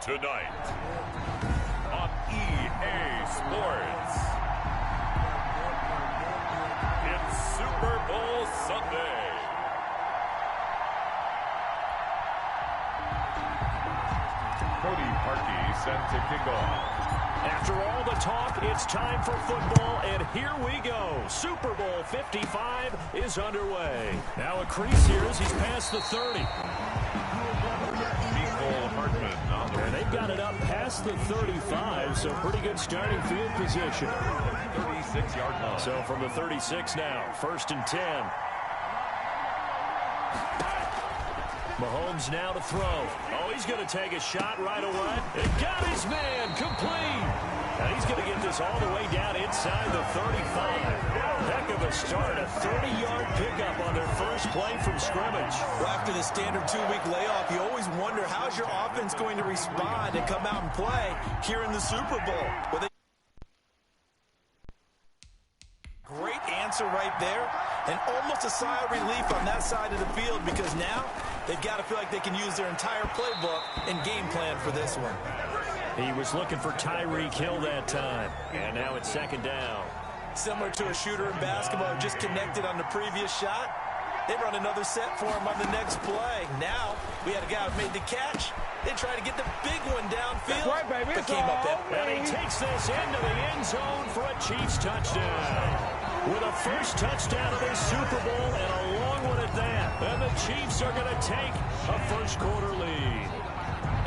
Tonight on EA Sports, it's Super Bowl Sunday. Cody Parkey set to kick off. After all the talk, it's time for football, and here we go. Super Bowl 55 is underway. Now a crease here as he's past the 30. And they've got it up past the 35, so pretty good starting field position. 36-yard line. So from the 36 now, 1st and 10. Mahomes now to throw. Oh, he's going to take a shot right away. And got his man complete. And he's going to get this all the way down inside the 35. Heck of a start. A 30-yard pickup on their first play from scrimmage. Well, after the standard 2-week layoff, you always wonder how's your offense going to respond and come out and play here in the Super Bowl. Well, great answer right there. And almost a sigh of relief on that side of the field because now they've got to feel like they can use their entire playbook and game plan for this one. He was looking for Tyreek Hill that time. And now it's 2nd down. Similar to a shooter in basketball who just connected on the previous shot. They run another set for him on the next play. Now we had a guy who made the catch. They try to get the big one downfield. Right, baby. But came up empty. And he takes this into the end zone for a Chiefs touchdown. With a first touchdown of this Super Bowl and a long one at that. And the Chiefs are going to take a first-quarter lead.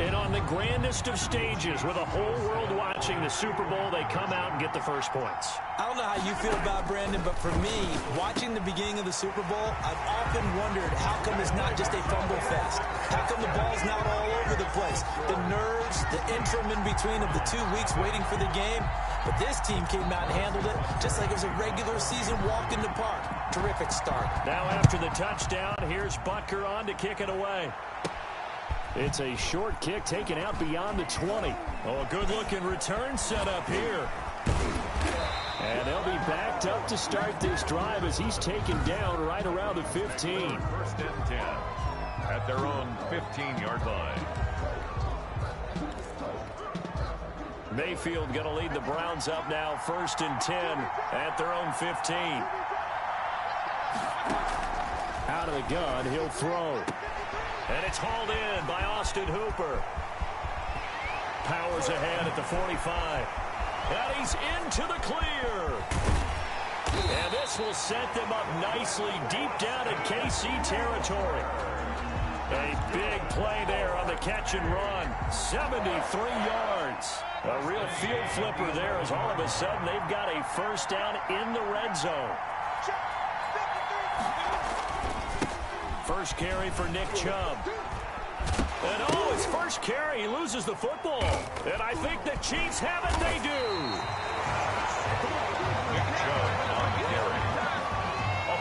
And on the grandest of stages, with the whole world watching the Super Bowl, they come out and get the first points. I don't know how you feel about Brandon, but for me, watching the beginning of the Super Bowl, I've often wondered how come it's not just a fumble fest? How come the ball's not all over the place? The nerves, the interim in between of the 2 weeks waiting for the game. But this team came out and handled it just like it was a regular season walk in the park. Terrific start. Now after the touchdown, here's Butker on to kick it away. It's a short kick taken out beyond the 20. Oh, a good-looking return set up here. And they'll be backed up to start this drive as he's taken down right around the 15. 1st and 10 at their own 15-yard line. Mayfield going to lead the Browns up now, 1st and 10 at their own 15. Out of the gun, he'll throw. And it's hauled in by Austin Hooper. Powers ahead at the 45. And he's into the clear. And this will set them up nicely deep down in KC territory. A big play there on the catch and run. 73 yards. A real field flipper there as all of a sudden they've got a first down in the red zone. First carry for Nick Chubb. And oh, his first carry, he loses the football. And I think the Chiefs have it, they do.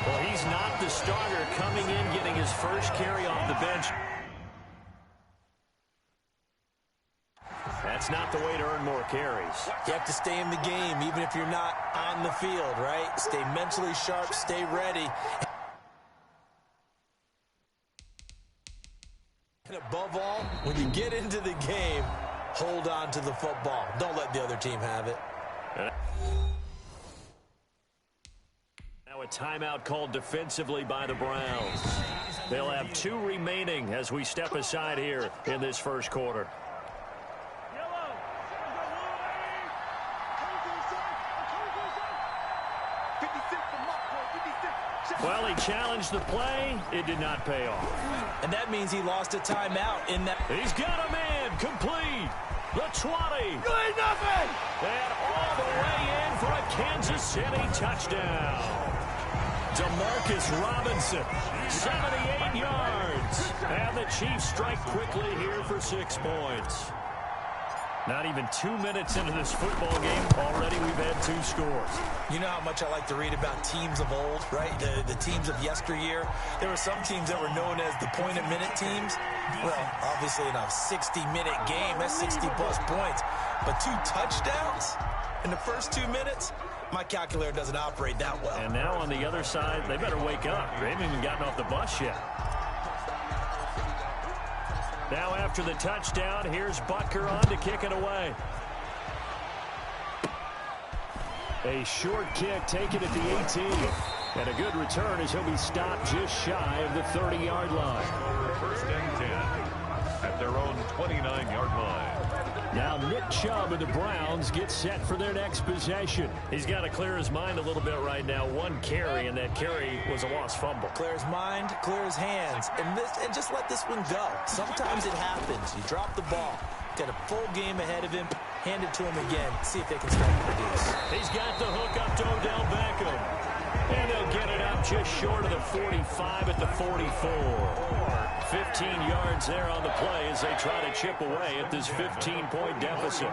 Well, he's not the starter coming in, getting his first carry off the bench. That's not the way to earn more carries. You have to stay in the game, even if you're not on the field, right? Stay mentally sharp, stay ready. And above all, when you get into the game, hold on to the football. Don't let the other team have it. Now a timeout called defensively by the Browns. They'll have 2 remaining as we step aside here in this first quarter. Well, he challenged the play. It did not pay off. And that means he lost a timeout in that. He's got a man complete. The 20. Good nothing. And all the way in for a Kansas City touchdown. Demarcus Robinson, 78 yards. And the Chiefs strike quickly here for 6 points. Not even 2 minutes into this football game, already we've had 2 scores. You know how much I like to read about teams of old, right? The teams of yesteryear. There were some teams that were known as the point-a-minute teams. Well, obviously in a 60-minute game, that's 60-plus points. But 2 touchdowns in the first 2 minutes? My calculator doesn't operate that well. And now on the other side, they better wake up. They haven't even gotten off the bus yet. Now after the touchdown, here's Butker on to kick it away. A short kick taken at the 18. And a good return as he'll be stopped just shy of the 30-yard line. First and 10 at their own 29-yard line. Now Nick Chubb of the Browns gets set for their next possession. He's got to clear his mind a little bit right now. One carry, and that carry was a lost fumble. Clear his mind, clear his hands, and just let this one go. Sometimes it happens. You drop the ball. Got a full game ahead of him. Hand it to him again. See if they can start to produce. He's got the hook up to Odell Beckham. And they'll get it up just short of the 45 at the 44. 15 yards there on the play as they try to chip away at this 15-point deficit.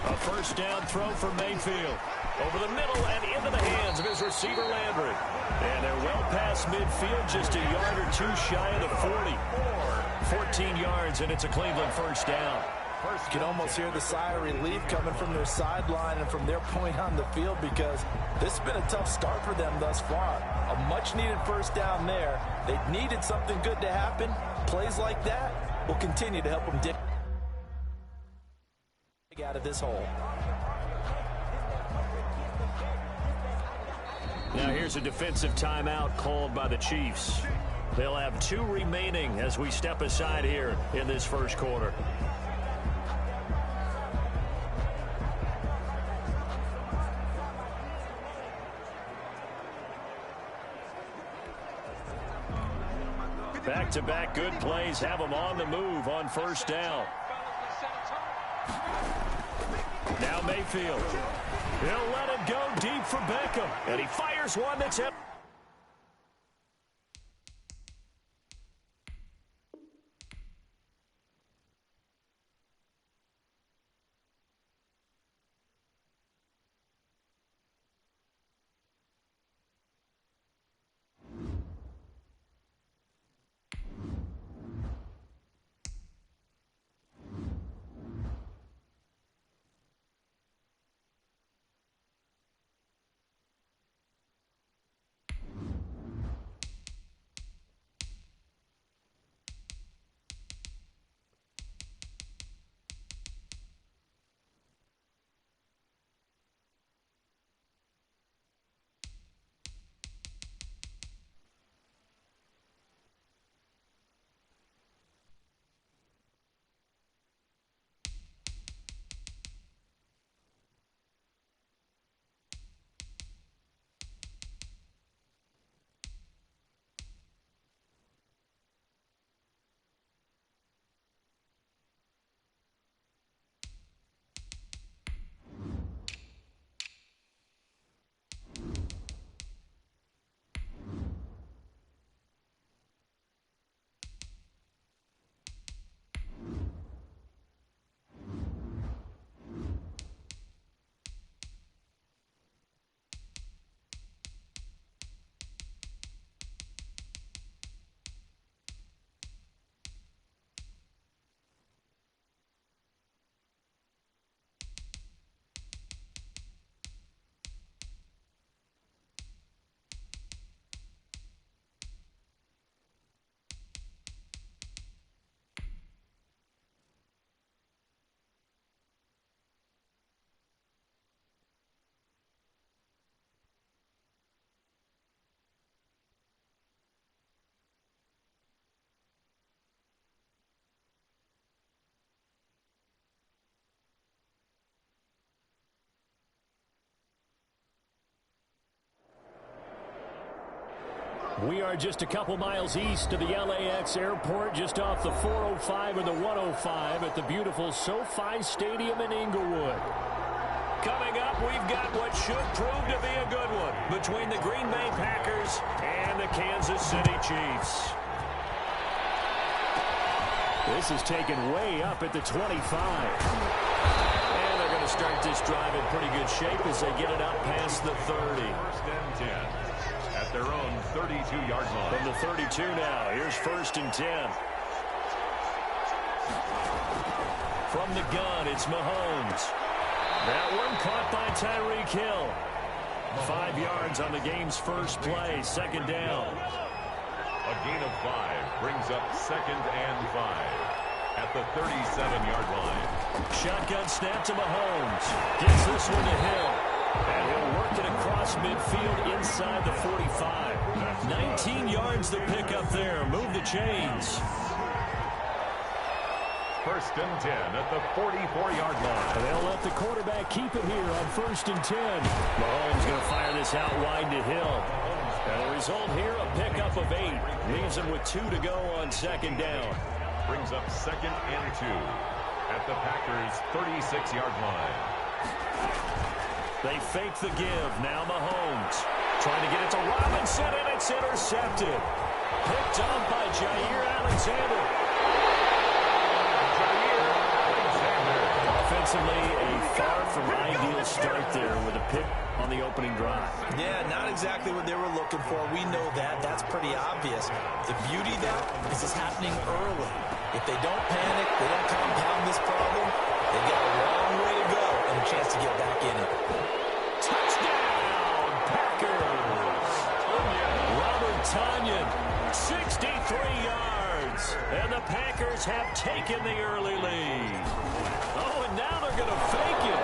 A first down throw for Mayfield. Over the middle and into the hands of his receiver Landry. And they're well past midfield, just a yard or two shy of the 40. 14 yards, and it's a Cleveland first down. You can almost hear the sigh of relief coming from their sideline and from their point on the field, because this has been a tough start for them thus far. A much-needed first down there. They needed something good to happen. Plays like that will continue to help them dig out of this hole. Now here's a defensive timeout called by the Chiefs. They'll have 2 remaining as we step aside here in this first quarter. Back-to-back good plays have them on the move on first down. Now Mayfield. He'll let it go deep for Beckham. And he fires one that's hit. We are just a couple miles east of the LAX airport, just off the 405 and the 105 at the beautiful SoFi Stadium in Inglewood. Coming up, we've got what should prove to be a good one between the Green Bay Packers and the Kansas City Chiefs. This is taken way up at the 25. And they're going to start this drive in pretty good shape as they get it up past the 30. First and 10 at their own 32-yard line. From the 32 now, here's first and 10. From the gun, it's Mahomes. That one caught by Tyreek Hill. 5 yards on the game's first play, second down. A gain of 5 brings up 2nd and 5 at the 37-yard line. Shotgun snap to Mahomes. Gets this one to Hill. And he'll work it across midfield inside the 45. 19 yards to pick up there. Move the chains. 1st and 10 at the 44-yard line. They'll let the quarterback keep it here on 1st and 10. Mahomes going to fire this out wide to Hill. And the result here, a pickup of 8. Leaves him with 2 to go on 2nd down. Brings up 2nd and 2 at the Packers' 36-yard line. They fake the give. Now Mahomes trying to get it to Robinson, and it's intercepted. Picked up by Jair Alexander. Offensively, a far from ideal start there with a pick on the opening drive. Yeah, not exactly what they were looking for. We know that. That's pretty obvious. The beauty, though, is it's happening early. If they don't panic, they don't compound this problem, they've got a long way to go and a chance to get back in it. Touchdown, Packers! Robert Tonyan, 63 yards. And the Packers have taken the early lead. Oh, and now they're going to fake it.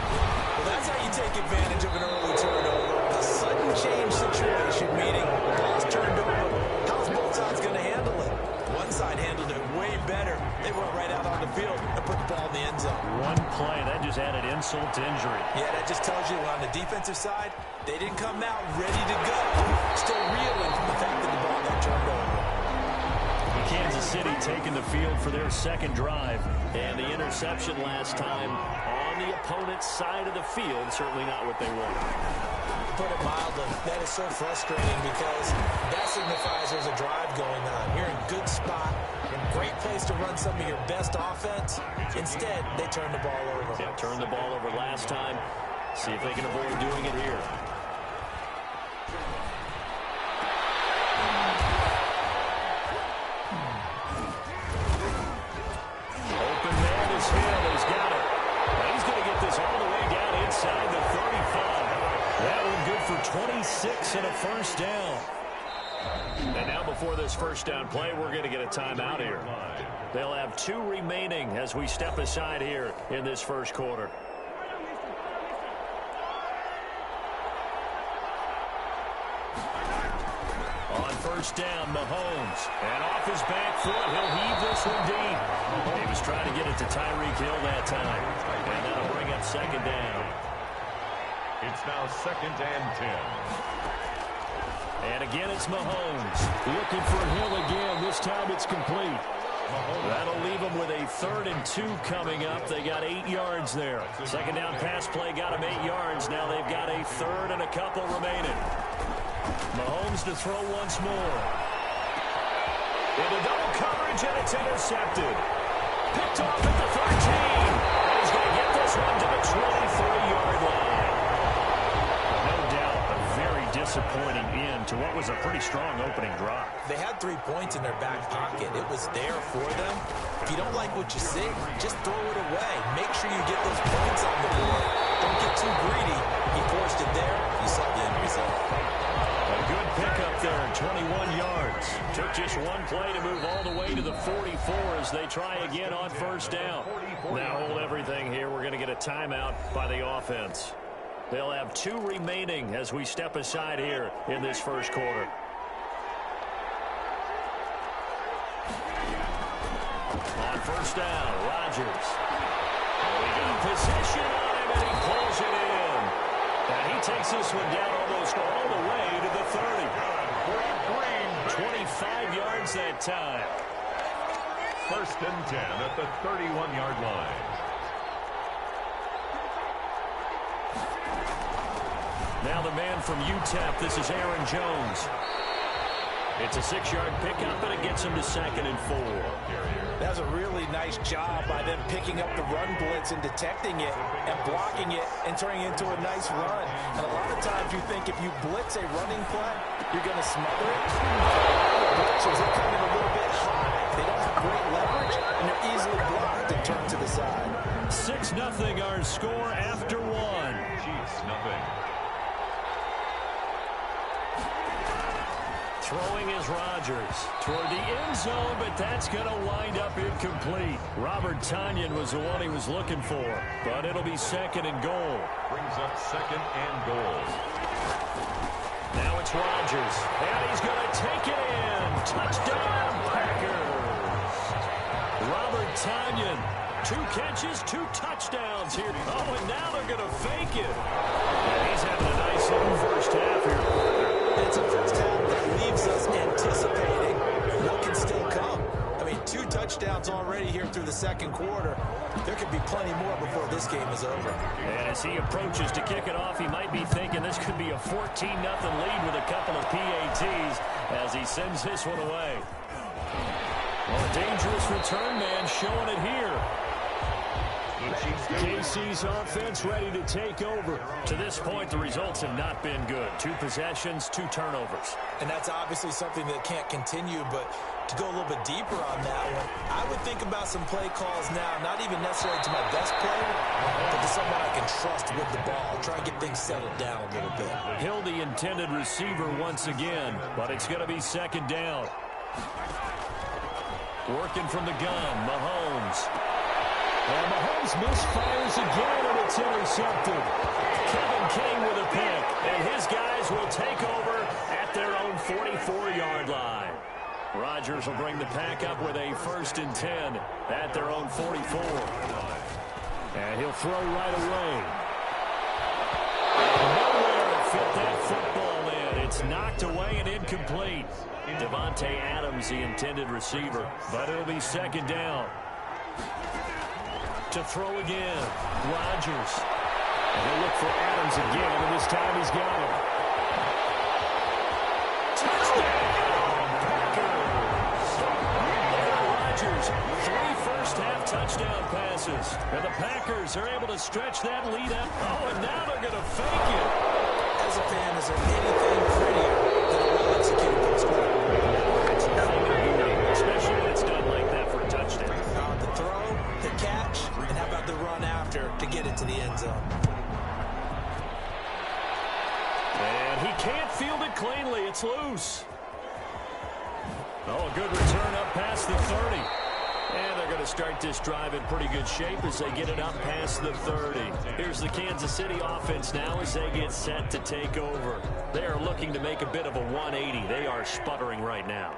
Well, that's how you take advantage of an early turnover. A sudden change situation, meaning ball's turned over. How's both sides going to handle it? One side handled it way better. They went right out on the field and put the ball in the end zone. One play, that just added insult to injury. Yeah, that just tells you on the defensive side, they didn't come out ready to go. Still reeling from the fact that the ball got turned over. Kansas City taking the field for their 2nd drive. And the interception last time on the opponent's side of the field, certainly not what they want. Put it mildly, that is so frustrating because that signifies there's a drive going on. You're in a good spot, a great place to run some of your best offense. Instead, they turn the ball over. Yeah, turned the ball over last time. See if they can avoid doing it here. Open man is Hill. He's got it. And he's going to get this all the way down inside the 35. That one good for 26 and a 1st down. And now before this 1st down play, we're going to get a timeout here. They'll have 2 remaining as we step aside here in this 1st quarter. On 1st down, Mahomes. And off his back foot, he'll heave this one deep. He was trying to get it to Tyreek Hill that time. And that'll bring up 2nd down. It's now 2nd and 10. And again, it's Mahomes. Looking for Hill again. This time it's complete. That'll leave them with a 3rd and 2 coming up. They got 8 yards there. 2nd down pass play got them 8 yards. Now they've got a 3rd and a couple remaining. Mahomes to throw once more. Into double coverage, and it's intercepted. Picked off at the 13. And he's going to get this one to the 23-yard line. No doubt a very disappointing end to what was a pretty strong opening drive. They had 3 points in their back pocket. It was there for them. If you don't like what you see, just throw it away. Make sure you get those points on the board. Don't get too greedy. He forced it there. You saw the end result. A good pickup there, 21 yards. Took just one play to move all the way to the 44 as they try again on 1st down. Now hold everything here. We're going to get a timeout by the offense. They'll have 2 remaining as we step aside here in this 1st quarter. On 1st down, Rodgers. We got position on him, and he pulls it in. And he takes this one down almost all the way to the 30. 25 yards that time. 1st and 10 at the 31-yard line. Now the man from UTEP, this is Aaron Jones. It's a 6-yard pickup, and it gets him to 2nd and 4. That's a really nice job by them picking up the run blitz and detecting it and blocking it and turning it into a nice run. And a lot of times you think if you blitz a running play, you're going to smother it. The blitzers are coming a little bit high. They don't have great leverage, and they're easily blocked and turned to the side. 6-0 our score after 1. Chiefs, nothing. Throwing is Rodgers toward the end zone, but that's going to wind up incomplete. Robert Tonyan was the one he was looking for, but it'll be second and goal. Brings up second and goal. Now it's Rodgers, and he's going to take it in. Touchdown, Packers. Robert Tonyan, 2 catches, 2 touchdowns here. Oh, and now they're going to fake it. And he's having a nice little first half here. It's a first half that leaves us anticipating what can still come. I mean, 2 touchdowns already here through the second quarter. There could be plenty more before this game is over. And as he approaches to kick it off, he might be thinking this could be a 14-0 lead with a couple of PATs as he sends this one away. Well, a dangerous return man showing it here. KC's offense ready to take over. To this point, the results have not been good. 2 possessions, 2 turnovers. And that's obviously something that can't continue, but to go a little bit deeper on that one, I would think about some play calls now, not even necessarily to my best player, but to someone I can trust with the ball. Try and get things settled down a little bit. Hill, the intended receiver once again, but it's going to be second down. Working from the gun, Mahomes. And Mahomes misfires again, and it's intercepted. Kevin King with a pick, and his guys will take over at their own 44-yard line. Rodgers will bring the pack up with a 1st and 10 at their own 44. And he'll throw right away. And nowhere to fit that football in. It's knocked away and incomplete. Devontae Adams, the intended receiver, but it'll be second down. To throw again, Rodgers. And he'll look for Adams again, and this time he's got him. Touchdown, Packers! Rodgers, 3 first-half touchdown passes. And the Packers are able to stretch that lead up. Oh, and now they're going to fake it. As a fan, is there anything prettier than a well-executed post-play? It's nothing to do, especially when it's done like that for a touchdown. The throw, the catch, and how about the run after to get it to the end zone? And he can't field it cleanly. It's loose. Oh, a good return up past the 30. And they're going to start this drive in pretty good shape as they get it up past the 30. Here's the Kansas City offense now as they get set to take over. They are looking to make a bit of a 180. They are sputtering right now.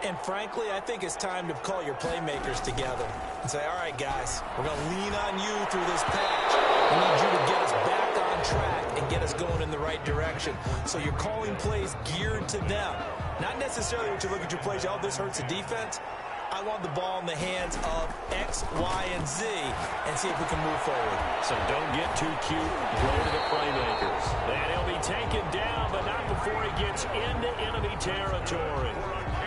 And frankly, I think it's time to call your playmakers together and say, all right, guys, we're going to lean on you through this patch. We need you to get us back on track and get us going in the right direction. So you're calling plays geared to them. Not necessarily when you look at your plays, oh, this hurts the defense. I want the ball in the hands of X, Y, and Z and see if we can move forward. So don't get too cute. Go to the playmakers. And he'll be taken down, but not before he gets into enemy territory.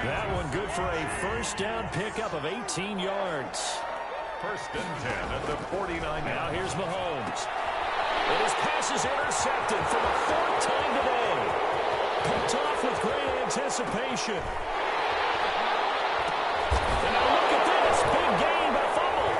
That one good for a first down pickup of 18 yards. 1st and 10 at the 49. Now here's Mahomes. And his pass is intercepted for the 4th time today. Picked off with great anticipation. And now look at this. Big gain by fumble.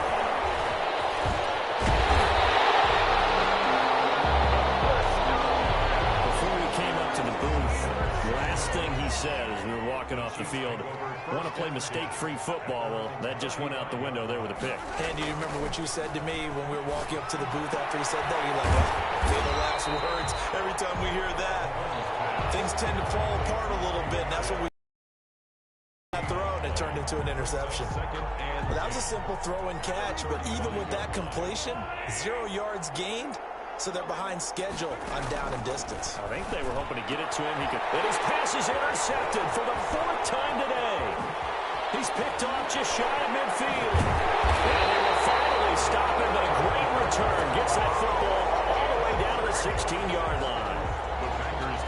Before he came up to the booth, the last thing he said as we were walking off the field, I want to play mistake-free football. Well, that just went out the window there with a pick. And do you remember what you said to me when we were walking up to the booth after he said that? You're like, oh, they're the last words. Every time we hear that, things tend to fall apart a little bit. And that's what we thrown. It turned into an interception. But that was a simple throw and catch, but even with that completion, 0 yards gained, so they're behind schedule on down and distance. I think they were hoping to get it to him. And his pass is intercepted for the 4th time today. He's picked off just shy of midfield. And they will finally stop him, but a great return gets that football all the way down to the 16-yard line.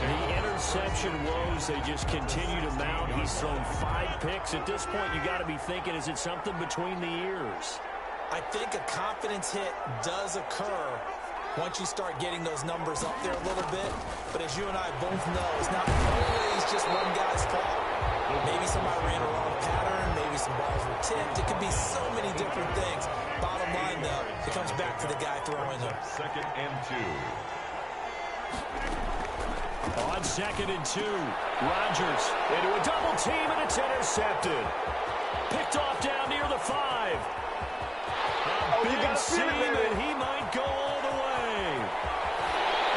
The interception woes, they just continue to mount. He's thrown 5 picks. At this point, you got to be thinking, is it something between the ears? I think a confidence hit does occur once you start getting those numbers up there a little bit. But as you and I both know, it's not always just one guy's fault. Maybe somebody ran a wrong pattern. Maybe some balls were tipped. It could be so many different things. Bottom line, though, it comes back to the guy throwing them. 2nd and 2. On 2nd and 2, Rodgers into a double team, and it's intercepted. Picked off down near the 5. Big seam, and he might go all the way.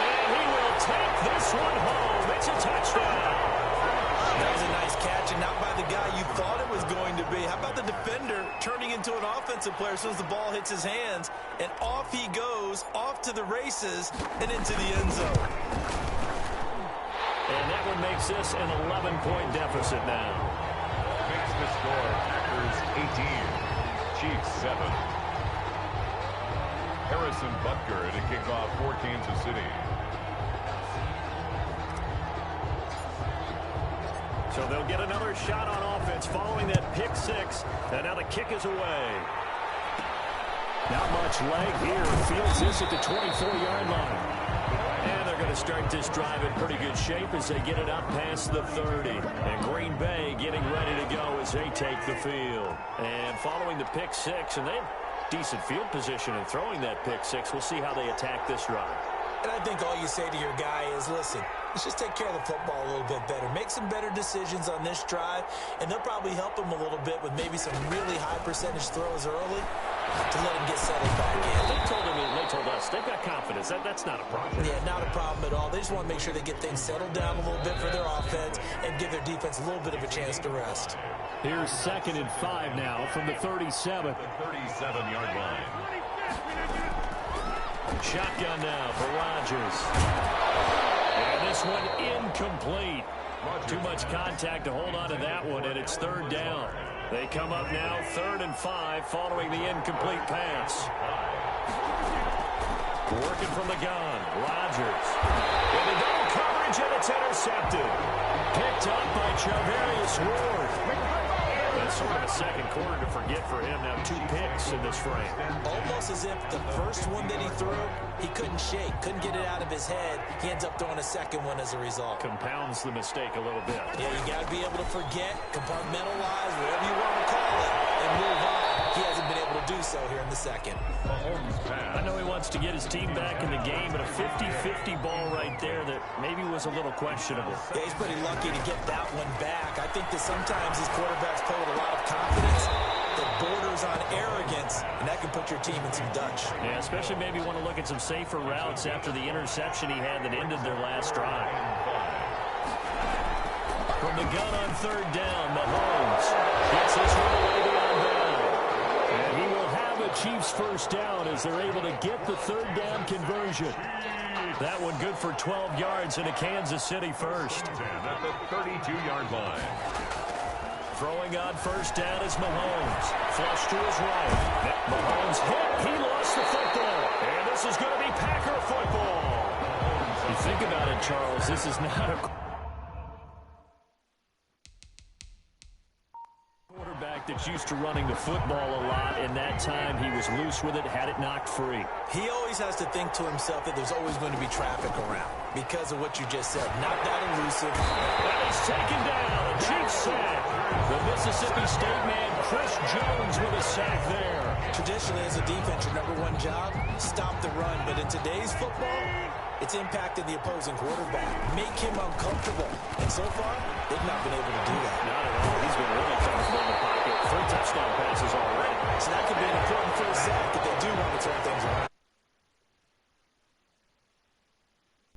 And he will take this one home. It's a touchdown. That was a nice catch, and not by the guy you thought it was going to be. How about the defender turning into an offensive player as soon as the ball hits his hands, and off he goes, off to the races, and into the end zone. And that one makes this an 11-point deficit now. Makes the score Packers 18, Chiefs 7. Harrison Butker to kick off for Kansas City. So they'll get another shot on offense following that pick 6. And now the kick is away. Not much leg here. Fields this at the 24-yard line. And they're going to start this drive in pretty good shape as they get it up past the 30. And Green Bay getting ready to go as they take the field. And following the pick 6, and they have decent field position in throwing that pick 6. We'll see how they attack this drive. And I think all you say to your guy is, listen, let's just take care of the football a little bit better. Make some better decisions on this drive, and they'll probably help him a little bit with maybe some really high percentage throws early to let him get settled back in. They told us they've got confidence. That's not a problem. Yeah, not a problem at all. They just want to make sure they get things settled down a little bit for their offense and give their defense a little bit of a chance to rest. Here's 2nd and 5 now from the 37. The 37-yard line. Shotgun now for Rodgers. And this one incomplete. Too much contact to hold on to that one, and it's 3rd down. They come up now 3rd and 5 following the incomplete pass. Working from the gun, Rodgers. Into double coverage, and it's intercepted. Picked up by Charvarius Ward. That's sort of a second quarter to forget for him. Now 2 picks in this frame. Almost as if the first one that he threw, he couldn't shake, couldn't get it out of his head. He ends up throwing a second one as a result. Compounds the mistake a little bit. Yeah, you got to be able to forget, compartmentalize, whatever you want to call it, and move on. He hasn't been able to do so here in the second. I know he wants to get his team back in the game, but a 50-50 ball right there that maybe was a little questionable. Yeah, he's pretty lucky to get that one back. I think that sometimes these quarterbacks play with a lot of confidence that borders on arrogance, and that can put your team in some Dutch. Yeah, especially maybe want to look at some safer routes after the interception he had that ended their last drive. From the gun on 3rd down, Mahomes gets this one away beyond down. And he will have a Chiefs first down as they're able to get the 3rd down conversion. That one good for 12 yards and a Kansas City first. At the 32-yard line. Throwing on 1st down is Mahomes. Flush to his right. Mahomes hit. He lost the football. And this is going to be Packer football. You think about it, Charles, this is not a quarterback that's used to running the football a lot, and that time he was loose with it, had it knocked free. He always has to think to himself that there's always going to be traffic around because of what you just said. Not that elusive. And he's taken down. A Chiefs sack. The Mississippi State man, Chris Jones, with a sack there. Traditionally, as a defense, your #1 job, stop the run. But in today's football, it's impacting the opposing quarterback. Make him uncomfortable. And so far, they've not been able to do that. Not at all. He's been really comfortable in the pocket. 3 touchdown passes already.